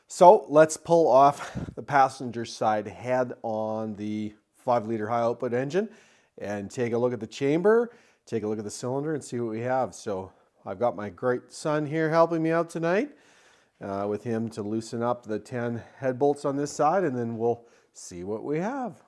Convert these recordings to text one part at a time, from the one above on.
So let's pull off the passenger side head on the 5-liter high output engine and take a look at the chamber, take a look at the cylinder and see what we have. So I've got my great son here helping me out tonight with him to loosen up the 10 head bolts on this side, and then we'll see what we have.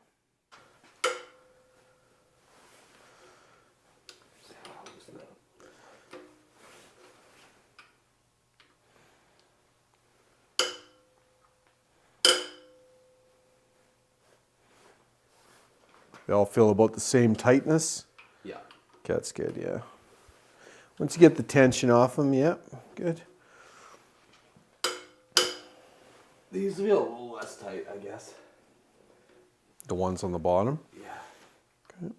They all feel about the same tightness? Yeah. Okay, that's good, yeah. Once you get the tension off them, yeah, good. These feel a little less tight, I guess. The ones on the bottom? Yeah. Okay.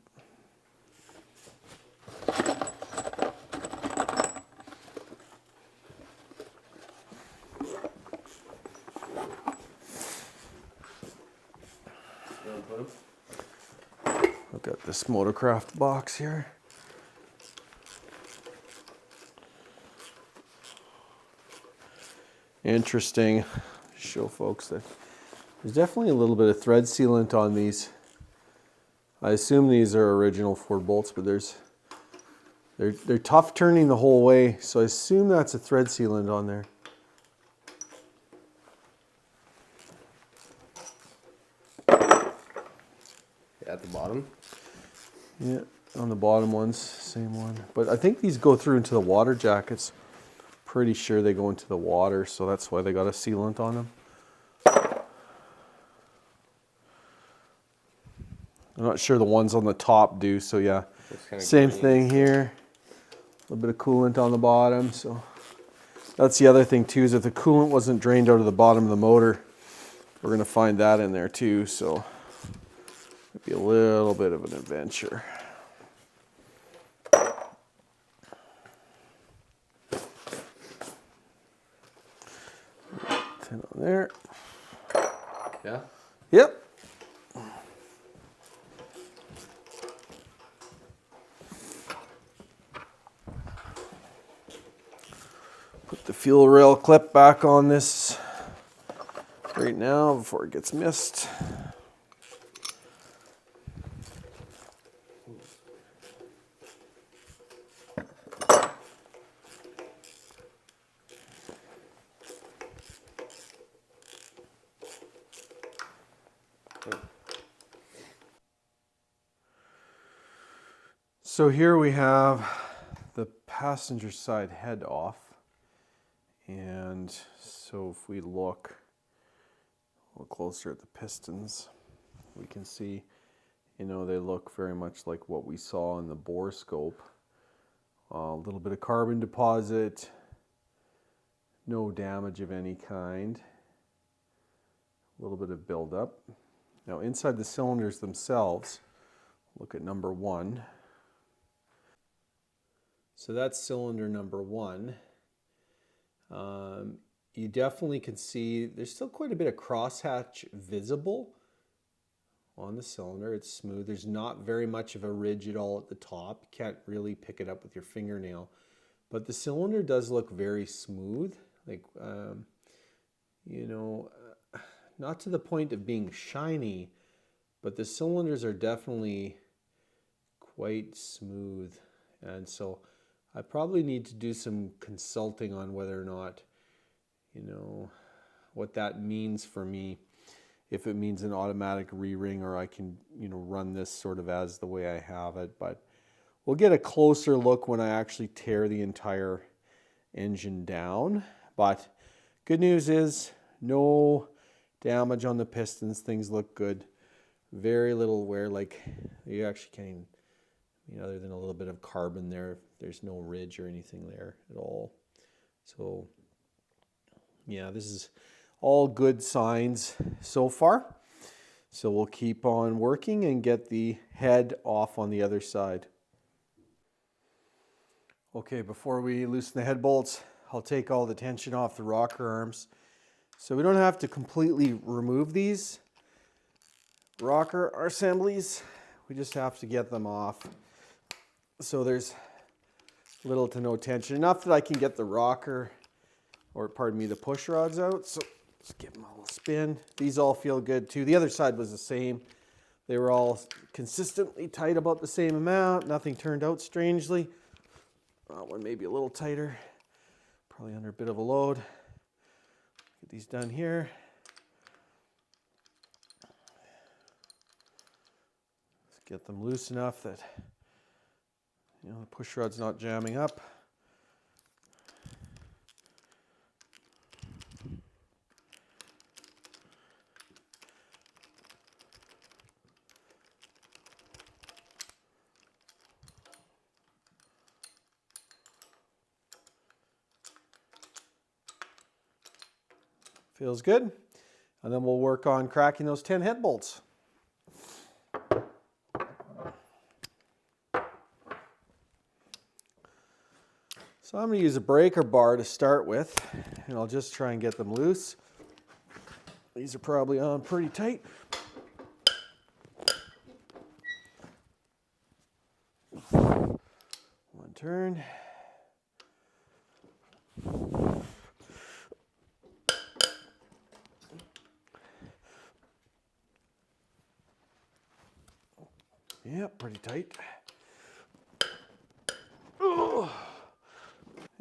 I've got this Motorcraft box here. Interesting. Show folks that there's definitely a little bit of thread sealant on these. I assume these are original Ford bolts, but they're tough turning the whole way, so I assume that's a thread sealant on there. At the bottom? Yeah, on the bottom ones, same one. But I think these go through into the water jackets. Pretty sure they go into the water, so that's why they got a sealant on them. I'm not sure the ones on the top do, so yeah. Same thing here. A little bit of coolant on the bottom, so. That's the other thing too, is if the coolant wasn't drained out of the bottom of the motor, we're gonna find that in there too, so. It'd be a little bit of an adventure. On there. Yeah? Yep. Put the fuel rail clip back on this right now before it gets missed. So here we have the passenger side head off, and so if we look a little closer at the pistons, we can see, you know, they look very much like what we saw in the bore scope. A little bit of carbon deposit, no damage of any kind, a little bit of buildup. Now inside the cylinders themselves, look at number 1. So that's cylinder number 1. You definitely can see there's still quite a bit of crosshatch visible on the cylinder. It's smooth. There's not very much of a ridge at all at the top. You can't really pick it up with your fingernail. But the cylinder does look very smooth. Like, you know, not to the point of being shiny, but the cylinders are definitely quite smooth. And so I probably need to do some consulting on whether or not, you know, what that means for me. If it means an automatic re-ring, or I can, you know, run this sort of as the way I have it. But we'll get a closer look when I actually tear the entire engine down. But good news is no damage on the pistons. Things look good. Very little wear. Like, you actually can't even, you know, other than a little bit of carbon there, there's no ridge or anything there at all. So yeah, this is all good signs so far. So we'll keep on working and get the head off on the other side. Okay, before we loosen the head bolts, I'll take all the tension off the rocker arms. So we don't have to completely remove these rocker assemblies. We just have to get them off. So there's little to no tension, enough that I can get the rocker, or pardon me, the push rods out. So Just give them a little spin. These all feel good too. The other side was the same. They were all consistently tight about the same amount. Nothing turned out strangely. That one may be a little tighter. Probably under a bit of a load. Get these done here. Let's get them loose enough that the push rod's not jamming up. Feels good. And then we'll work on cracking those 10 head bolts. So I'm going to use a breaker bar to start with, and I'll just try and get them loose. These are probably on pretty tight. One turn. Yep, pretty tight.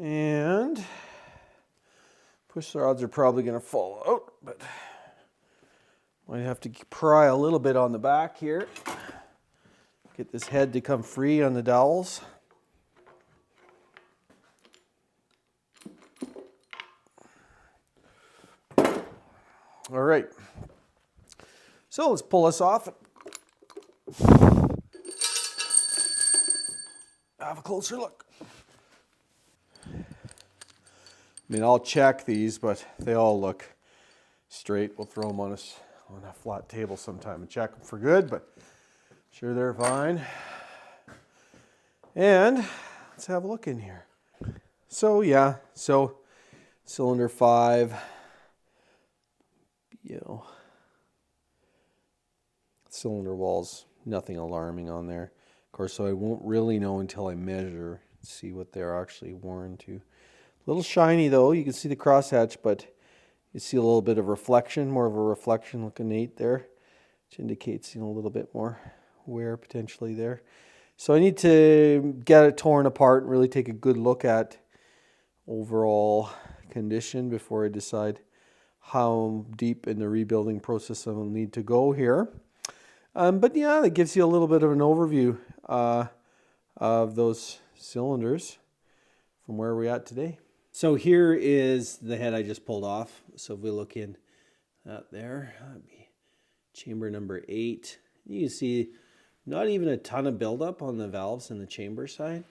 And push rods are probably going to fall out, but might have to pry a little bit on the back here. Get this head to come free on the dowels. All right. So let's pull this off. Have a closer look. I mean, I'll check these, but they all look straight. We'll throw them on a flat table sometime and check them for good, but sure they're fine. And let's have a look in here. So yeah, so cylinder 5, cylinder walls, nothing alarming on there. Of course, so I won't really know until I measure, see what they're actually worn to. A little shiny though, you can see the crosshatch, but you see a little bit of reflection, more of a reflection looking neat there, which indicates a little bit more wear potentially there. So I need to get it torn apart and really take a good look at overall condition before I decide how deep in the rebuilding process I will need to go here. But yeah, that gives you a little bit of an overview of those cylinders from where we're at today. So here is the head I just pulled off. So if we look in that there, that'd be chamber number 8. You can see not even a ton of buildup on the valves in the chamber side.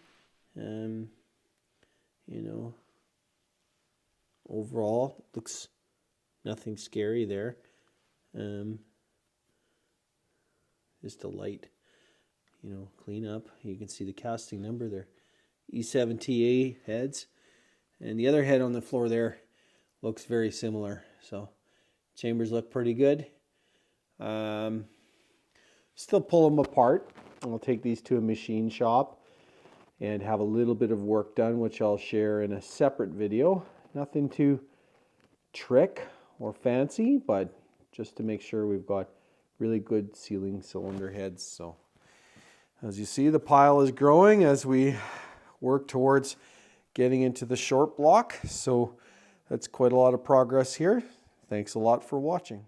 Overall looks nothing scary there. Just a light, clean up. You can see the casting number there, E7TE Heads. And the other head on the floor there looks very similar. So chambers look pretty good. Still pull them apart. I'll take these to a machine shop and have a little bit of work done, which I'll share in a separate video. Nothing too trick or fancy, but just to make sure we've got really good sealing cylinder heads. So as you see, the pile is growing as we work towards getting into the short block. So that's quite a lot of progress here. Thanks a lot for watching.